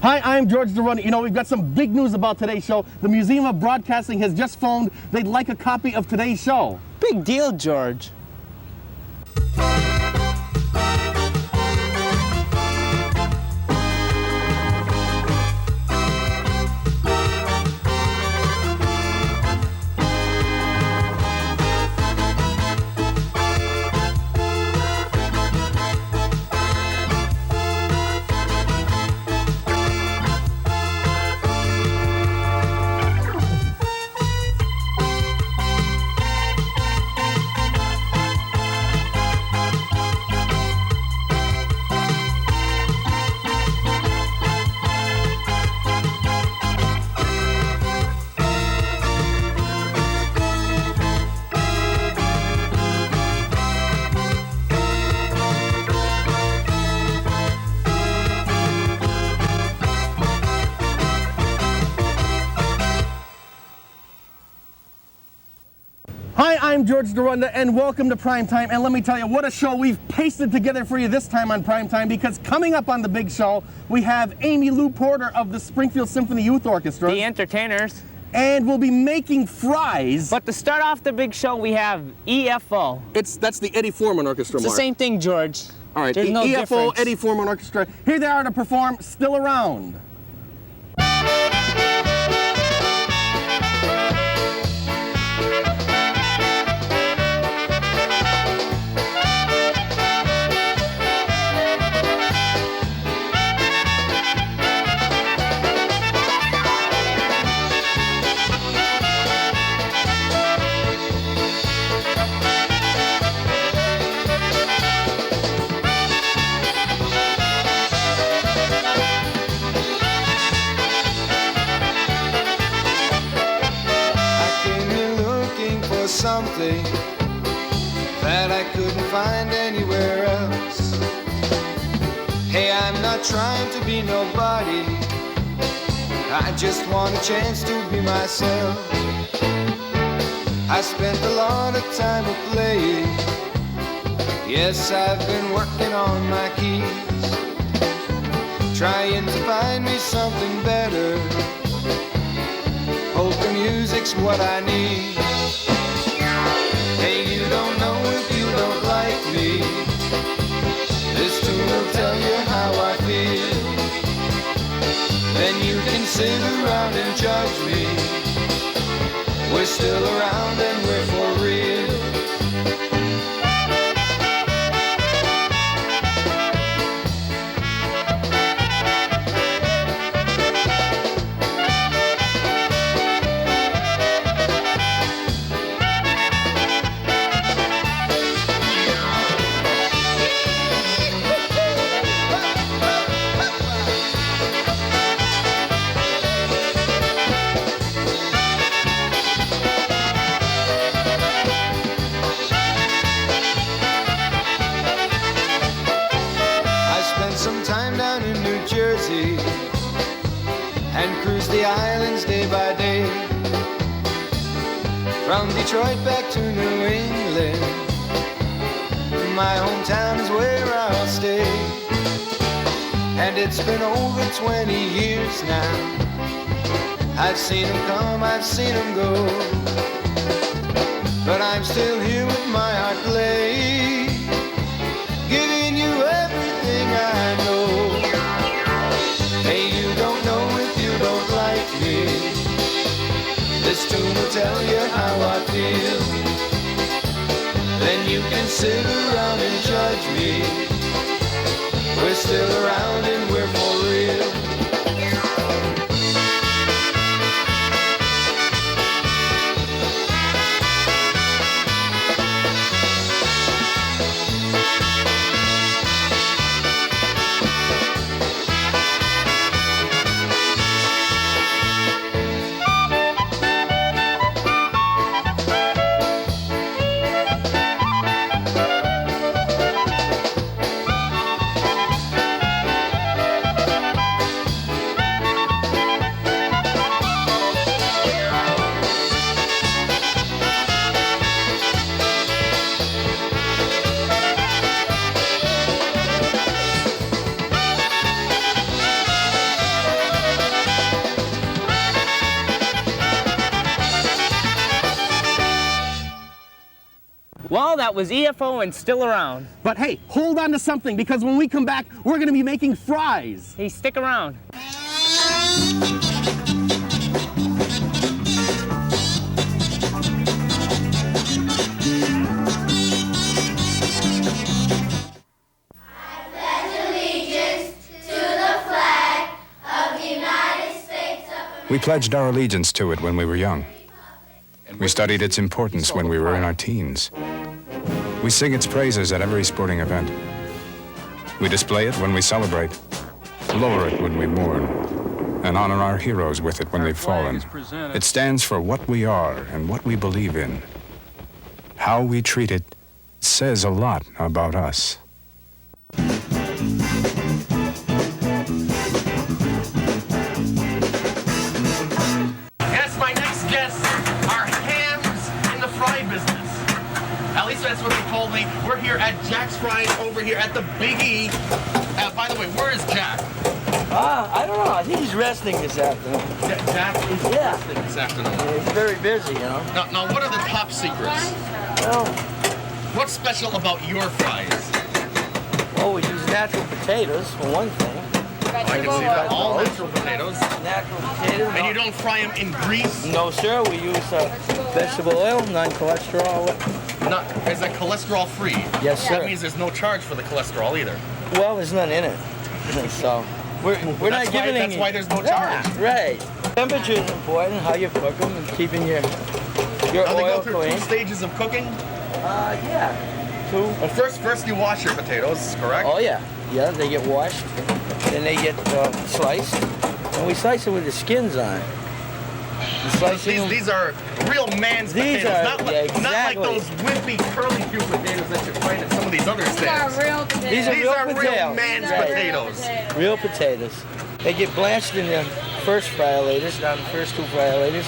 Hi, I'm George DeRunner. You know, we've got some big news about today's show. The Museum of Broadcasting has just phoned. They'd like a copy of today's show. Big deal, George. Hi, I'm George DeRunner, and welcome to Primetime. And let me tell you, what a show we've pasted together for you this time on Primetime, because coming up on the big show, we have Amy Lou Porter of the Springfield Symphony Youth Orchestra. The entertainers. And we'll be making fries. But to start off the big show, we have EFO. That's the Eddie Foreman Orchestra, It's the Mark. same thing, George. All right, There's no EFO, difference. Eddie Foreman Orchestra. Here they are to perform Still Around. Something that I couldn't find anywhere else. Hey, I'm not trying to be nobody, I just want a chance to be myself. I spent a lot of time playing, yes, I've been working on my keys, trying to find me something better. Hope the music's what I need. Hey, you don't know if you don't like me. This tune will tell you how I feel. Then you can sit around and judge me. We're still around and we're for real. Some time down in New Jersey and cruise the islands day by day. From Detroit back to New England, my hometown is where I'll stay. And it's been over 20 years now. I've seen them come, I've seen them go, but I'm still here with my heart play, giving you everything I know. Hey, you don't know if you don't like me. This tune will tell you how I feel. Then you can sit around and judge me. We're still around and we're for real. Well, that was EFO and still around. But hey, hold on to something, because when we come back, we're going to be making fries. Hey, stick around. We pledged our allegiance to it when we were young. We studied its importance when we were in our teens. We sing its praises at every sporting event. We display it when we celebrate, lower it when we mourn, and honor our heroes with it when they've fallen. It stands for what we are and what we believe in. How we treat it says a lot about us. Yes, my next guests are hams in the fry business. At least that's what they told me. We're here at Jack's Fries over here at the Big E. By the way, where is Jack? I don't know. I think he's resting this afternoon. Jack is resting this afternoon. Yeah, he's very busy, you know. Now, what are the top secrets? Well, What's special about your fries? we use natural potatoes, for one thing. I can see that. All natural potatoes. Natural potatoes. And you don't fry them in grease? No, sir. We use vegetable oil, non-cholesterol. Is that cholesterol free? Yes, sir. That means there's no charge for the cholesterol either. Well, there's none in it. So, we're not giving any... That's why there's no charge. Yeah, right. Temperature is important, how you cook them, and keeping your Now they go oil through clean. 2 stages of cooking? Yeah. 2. Well, first you wash your potatoes, correct? Oh, yeah. Yeah, they get washed. Then they get sliced. And we slice it with the skins on. These are real man's These potatoes, are- not like, yeah, not like exactly. those wimpy curly Q potatoes that you find at some of these other These are stands. real potatoes. These are These real are real potatoes. man's Right. potatoes. Real potatoes. They get blanched in the first fryer-laters, down the first 2 fryer-laters.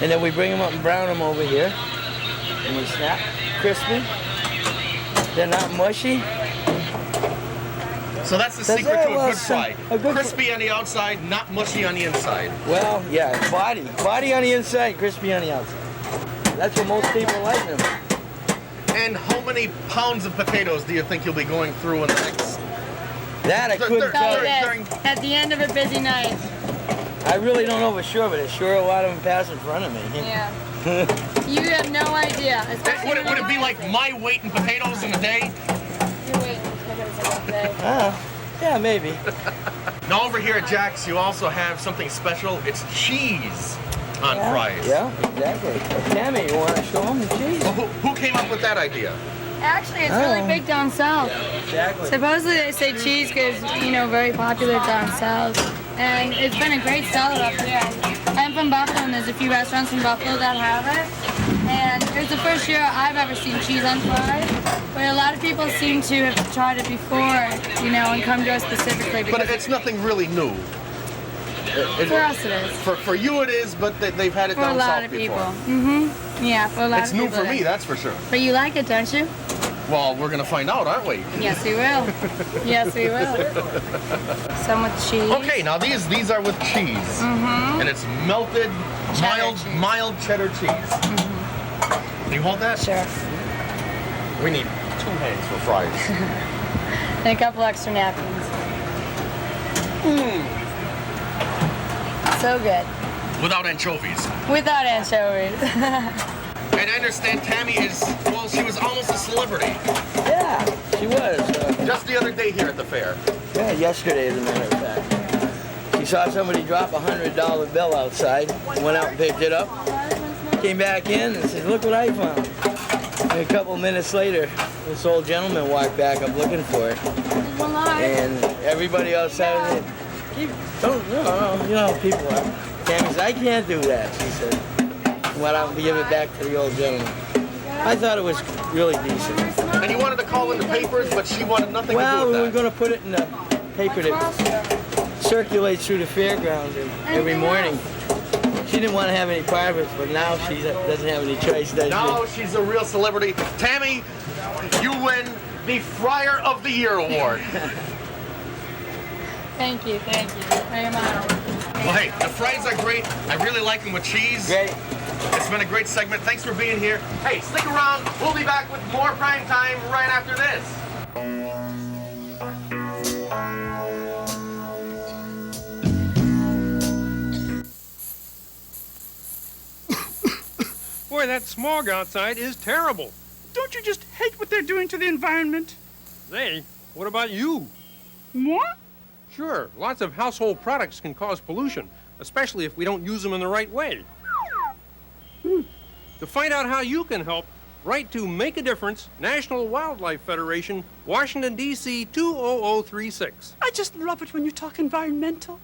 And then we bring them up and brown them over here. And we snap, crispy. They're not mushy. So that's the That's secret it, to a well, good fry. a good fr- Crispy on the outside, not mushy on the inside. Well, yeah, body on the inside, crispy on the outside. That's what most people like them. And how many pounds of potatoes do you think you'll be going through in the next? That I couldn't They're- tell So you. during- this, at the end of a busy night. I really don't know for sure, but it's sure a lot of them pass in front of me. Yeah. You have no idea. Especially Would it be like my weight in potatoes in a day? You're waiting for potatoes all day. Yeah, maybe. Now over here at Jack's, you also have something special. It's cheese on fries. Yeah, exactly. Tammy, you want to show them the cheese? Well, who came up with that idea? Actually, it's really big down south. Exactly. Supposedly they say cheese is, very popular down south. And it's been a great seller up here. I'm from Buffalo, and there's a few restaurants in Buffalo that have it. And it was the first year I've ever seen cheese on fries. But a lot of people seem to have tried it before, and come to us specifically But because it's nothing really new. for us it is. For you it is, but they've had it For a down lot south of before. people. Yeah, for a lot It's of new people. for me, that's for sure. But you like it, don't you? Well, we're gonna find out, aren't we? Yes, we will. Yes, we will. Some with cheese. Okay, now these are with cheese, and it's melted, Cheddar cheese. mild cheddar cheese. Can you hold that? Sure. We need 2 hands for fries. And a couple extra napkins. So good. Without anchovies. Without anchovies. And I understand Tammy she was almost a celebrity. Yeah, she was. Just the other day here at the fair. Yeah, yesterday, as a matter of fact. She saw somebody drop a $100 bill outside, went out and picked it up, came back in and said, "Look what I found." And a couple minutes later, this old gentleman walked back up looking for it. And everybody outside don't, you know how people are. Tammy said, "I can't do that," she said. Went out and give it back to the old gentleman. I thought it was really decent. And you wanted to call in the papers, but she wanted nothing Well, to we do were with that. going to put it in the paper that circulates through the fairgrounds every morning. She didn't want to have any part of it, but now she doesn't have any choice, does Now she? she's a real celebrity. Tammy, you win the Fryer of the Year award. Thank you. Very much. Well, hey, the fries are great. I really like them with cheese. Great. It's been a great segment. Thanks for being here. Hey, stick around. We'll be back with more Prime Time right after this. Boy, that smog outside is terrible. Don't you just hate what they're doing to the environment? They? What about you? Moi? Sure, lots of household products can cause pollution, especially if we don't use them in the right way. To find out how you can help, write to Make a Difference, National Wildlife Federation, Washington, D.C. 20036. I just love it when you talk environmental.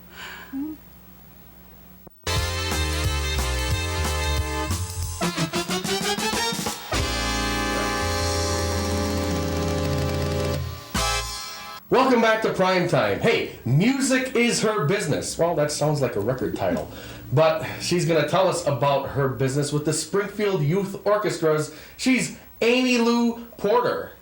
Welcome back to Prime Time. Hey, music is her business. Well, that sounds like a record title. But she's going to tell us about her business with the Springfield Youth Orchestras. She's Amy Lou Porter.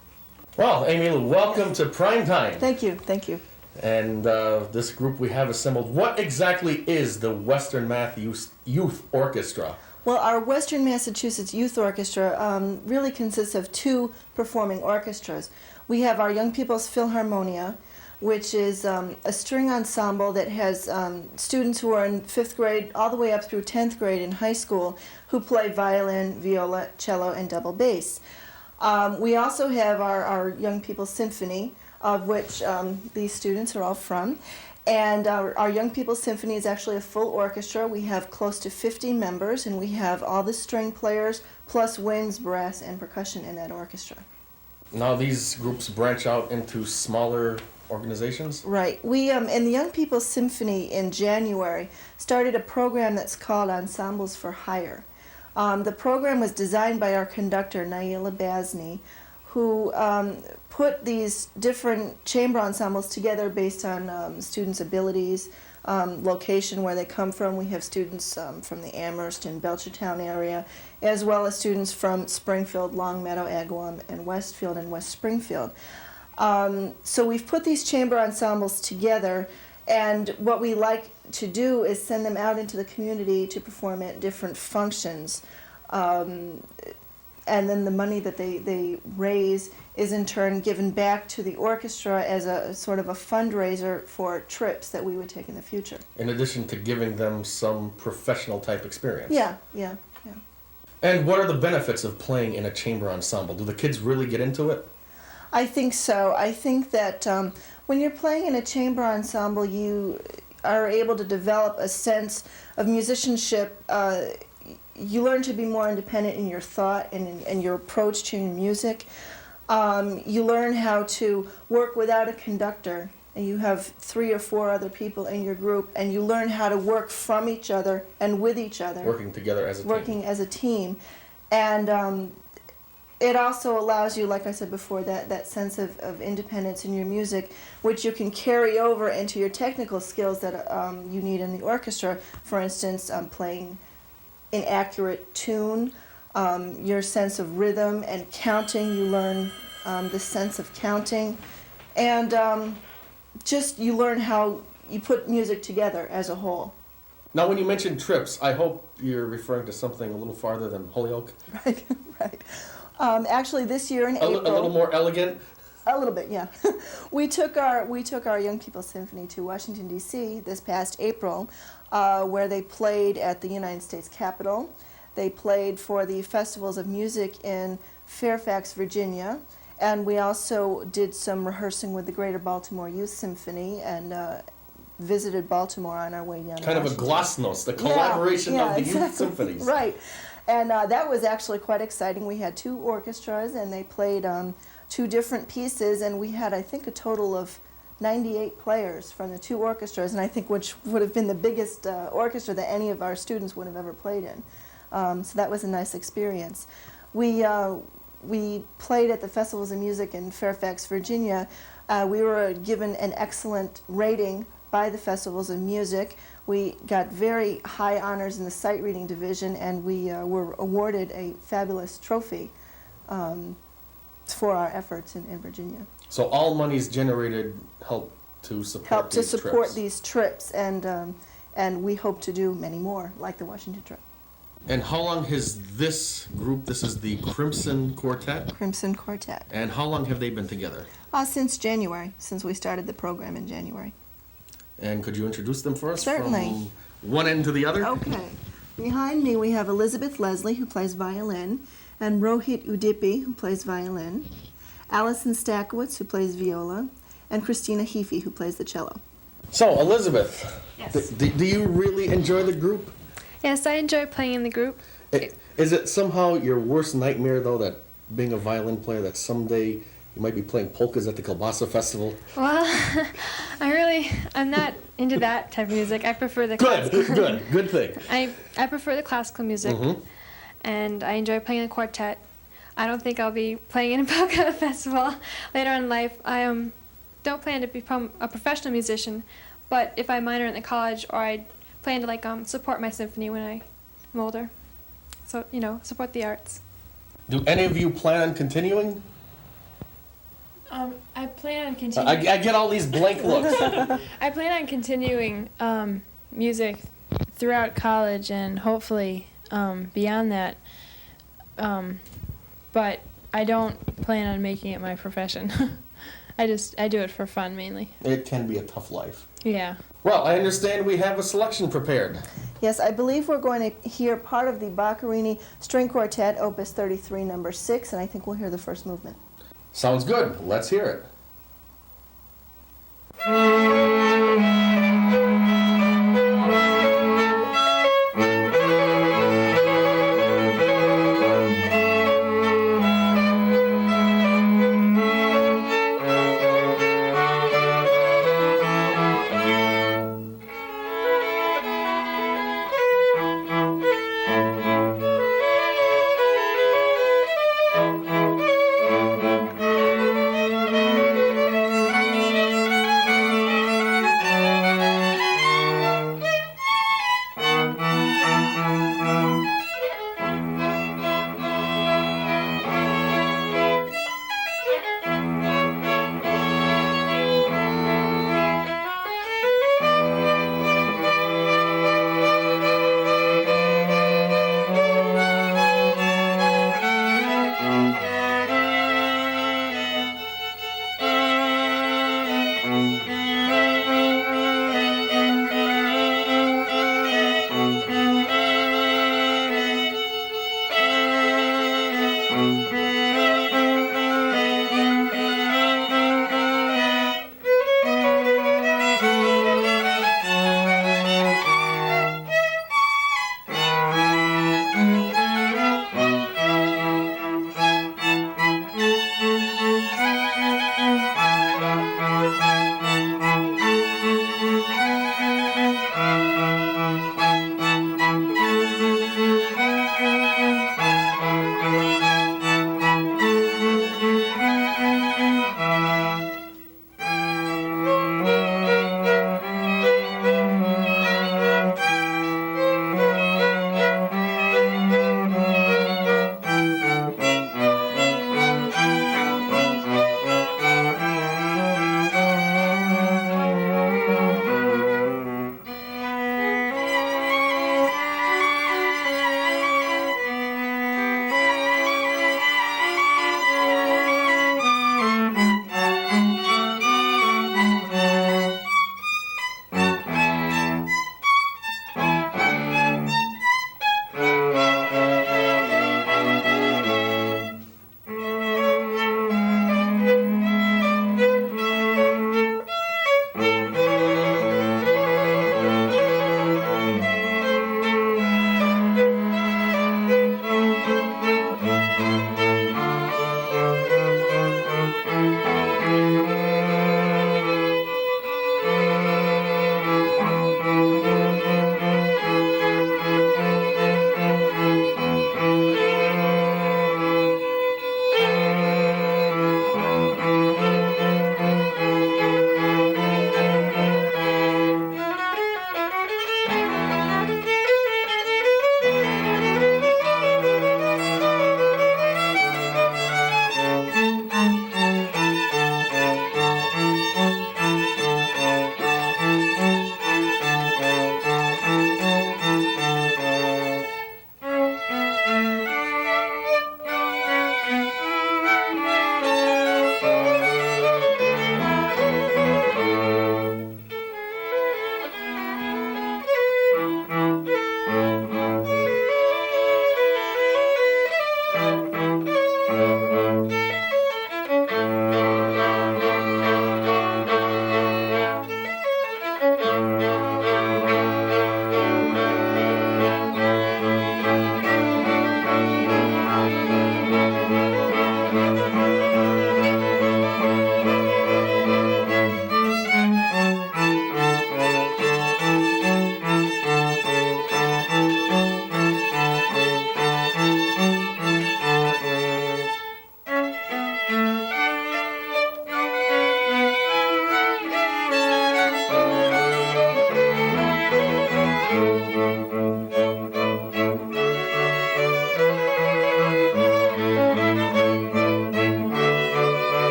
Well, Amy Lou, welcome to Prime Time. Thank you, thank you. And this group we have assembled, what exactly is the Western Mass Youth Orchestra? Well, our Western Massachusetts Youth Orchestra really consists of two performing orchestras. We have our Young People's Philharmonia, which is a string ensemble that has students who are in 5th grade all the way up through 10th grade in high school who play violin, viola, cello, and double bass. We also have our Young People's Symphony, of which these students are all from. And our Young People's Symphony is actually a full orchestra. We have close to 50 members, and we have all the string players, plus winds, brass, and percussion in that orchestra. Now these groups branch out into smaller organizations? Right. We, in the Young People's Symphony in January, started a program that's called Ensembles for Hire. The program was designed by our conductor, Naila Basni, who put these different chamber ensembles together based on students' abilities, location where they come from. We have students from the Amherst and Belchertown area, as well as students from Springfield, Longmeadow, Agawam, and Westfield and West Springfield. So we've put these chamber ensembles together, and what we like to do is send them out into the community to perform at different functions. And then the money that they raise is in turn given back to the orchestra as a sort of a fundraiser for trips that we would take in the future. In addition to giving them some professional type experience. Yeah. And what are the benefits of playing in a chamber ensemble? Do the kids really get into it? I think so. I think that when you're playing in a chamber ensemble, you are able to develop a sense of musicianship. You learn to be more independent in your thought and in your approach to your music. You learn how to work without a conductor, and you have 3 or 4 other people in your group, and you learn how to work from each other and with each other. Working together as a team. Working as a team. And it also allows you, like I said before, that sense of independence in your music, which you can carry over into your technical skills that you need in the orchestra. For instance, playing in accurate tune, your sense of rhythm and counting. You learn the sense of counting, and just you learn how you put music together as a whole. Now, when you mention trips, I hope you're referring to something a little farther than Holyoke. Right. Actually, this year in April, a little more elegant. A little bit, yeah. we took our Young People's Symphony to Washington, D.C. this past April, where they played at the United States Capitol. They played for the festivals of music in Fairfax, Virginia, and we also did some rehearsing with the Greater Baltimore Youth Symphony and visited Baltimore on our way down to Kind Washington. of a glasnost, the collaboration of the youth symphonies. Right. And that was actually quite exciting. We had 2 orchestras, and they played 2 different pieces, and we had, I think, a total of 98 players from the 2 orchestras, and I think which would have been the biggest orchestra that any of our students would have ever played in. So that was a nice experience. We played at the Festivals of Music in Fairfax, Virginia. We were given an excellent rating by the Festivals of Music. We got very high honors in the sight reading division, and we were awarded a fabulous trophy for our efforts in Virginia. So all monies generated help to support these trips, and we hope to do many more, like the Washington trip. And how long has this group, this is the Crimson Quartet, Crimson Quartet. and how long have they been together? Since January, since we started the program in January. And could you introduce them for us? Certainly. From one end to the other? Okay. Behind me we have Elizabeth Leslie, who plays violin, and Rohit Udipi, who plays violin, Allison Stakowitz, who plays viola, and Christina Heafy, who plays the cello. So, Elizabeth, Yes. do you really enjoy the group? Yes, I enjoy playing in the group. Is it somehow your worst nightmare, though, that being a violin player, that someday you might be playing polkas at the Kielbasa Festival? Well, I'm not into that type of music. I prefer the classical. Good thing. I prefer the classical music, and I enjoy playing in the quartet. I don't think I'll be playing in a polka festival later in life. I don't plan to become a professional musician, but if I minor in the college, or I plan to support my symphony when I'm older. So, support the arts. Do any of you plan on continuing? I plan on continuing. I get all these blank looks. I plan on continuing music throughout college and hopefully beyond that. But I don't plan on making it my profession. I do it for fun mainly. It can be a tough life. Yeah. Well, I understand we have a selection prepared. Yes, I believe we're going to hear part of the Boccherini String Quartet, Opus 33, number 6, and I think we'll hear the first movement. Sounds good. Let's hear it.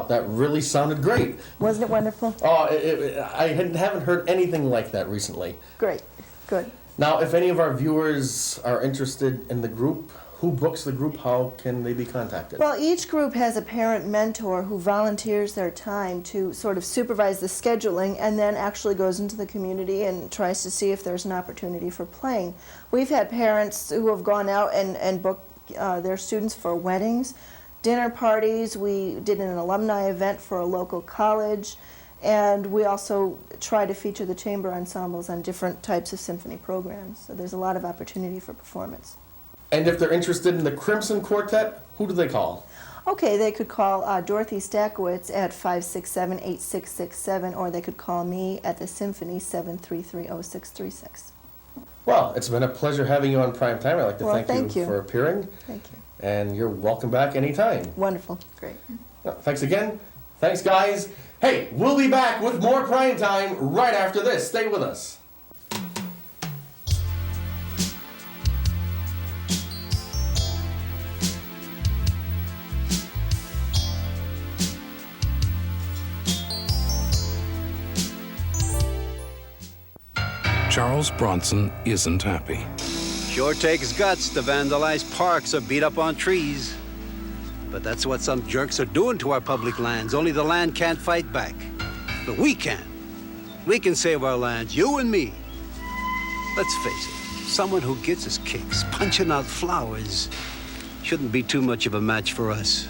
thought that really sounded great. Wasn't it wonderful? Oh, I haven't heard anything like that recently. Great. Good. Now, if any of our viewers are interested in the group, who books the group? How can they be contacted? Well, each group has a parent mentor who volunteers their time to sort of supervise the scheduling and then actually goes into the community and tries to see if there's an opportunity for playing. We've had parents who have gone out and booked their students for weddings, dinner parties. We did an alumni event for a local college, and we also try to feature the chamber ensembles on different types of symphony programs. So there's a lot of opportunity for performance. And if they're interested in the Crimson Quartet, who do they call? Okay, they could call Dorothy Stakowitz at 567-8667, or they could call me at the Symphony 733-0636. Well, it's been a pleasure having you on Prime Time. I'd like to thank you for appearing. Thank you. And you're welcome back anytime. Wonderful. Great. Thanks again. Thanks, guys. Hey, we'll be back with more Prime Time right after this. Stay with us. Charles Bronson isn't happy. Sure takes guts to vandalize parks or beat up on trees. But that's what some jerks are doing to our public lands. Only the land can't fight back. But we can. We can save our lands, you and me. Let's face it, someone who gets his kicks punching out flowers shouldn't be too much of a match for us.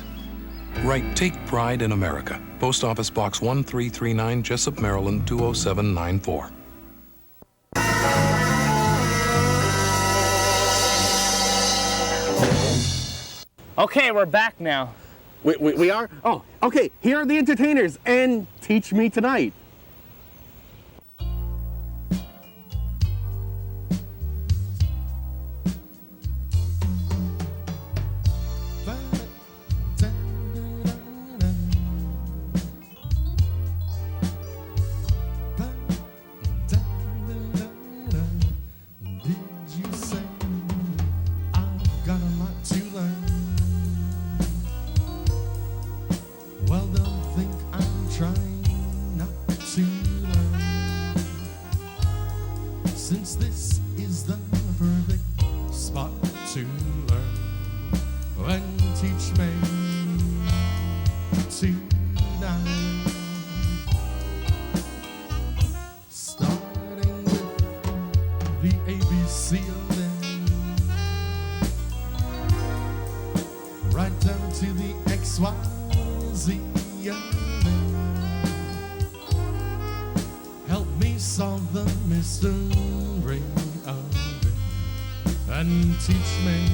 Write Take Pride in America. Post Office Box 1339, Jessup, Maryland 20794. Okay, we're back now. We are? Oh, okay. Here are the entertainers, and Teach Me Tonight. Since this is the perfect spot to learn, and teach me tonight. Starting with the ABC of them, right down to the XYZ of them. Help me solve the mystery of it and teach me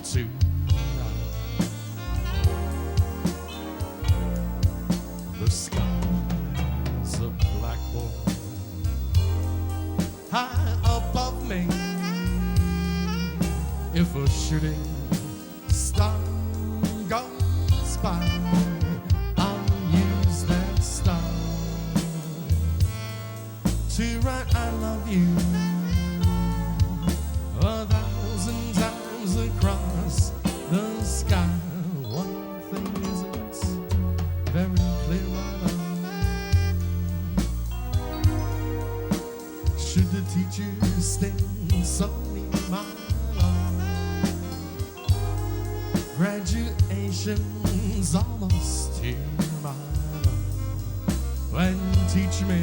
tonight. The sky's a blackboard high above me. If a shooting star goes by, I'll use that star to write I love you 1,000 times across the sky. One thing isn't very clear, my love. Should the teacher stay so near my love? Graduation's almost here, my love. And teach me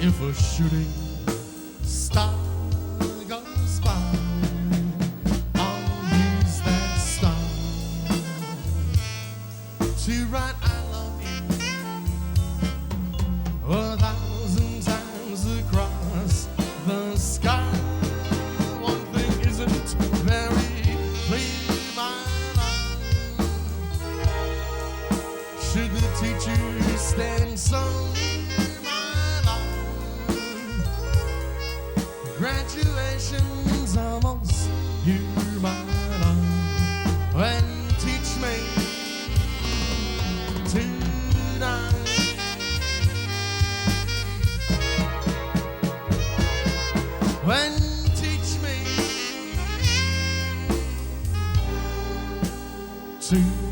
if a shooting star goes by, I'll use that star to write I love you 1,000 times across the sky. One thing isn't very clear, my love. Should the teacher stand so near, my love? Graduation's almost here, my love. When teach me tonight. When teach me tonight.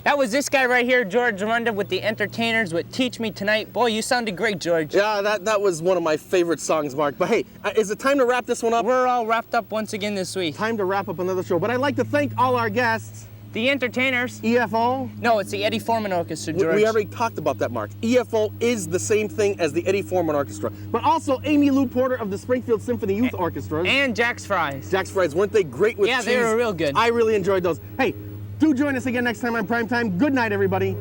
That was this guy right here, George Arunda, with the Entertainers with Teach Me Tonight. Boy, you sounded great, George. Yeah, that was one of my favorite songs, Mark. But hey, is it time to wrap this one up? We're all wrapped up once again this week. Time to wrap up another show. But I'd like to thank all our guests. The Entertainers. EFO? No, it's the Eddie Foreman Orchestra, George. We already talked about that, Mark. EFO is the same thing as the Eddie Foreman Orchestra. But also Amy Lou Porter of the Springfield Symphony Youth Orchestra. And Jack's Fries. Jack's Fries, weren't they great with cheese? Yeah, they were real good. I really enjoyed those. Hey, do join us again next time on Primetime. Good night, everybody.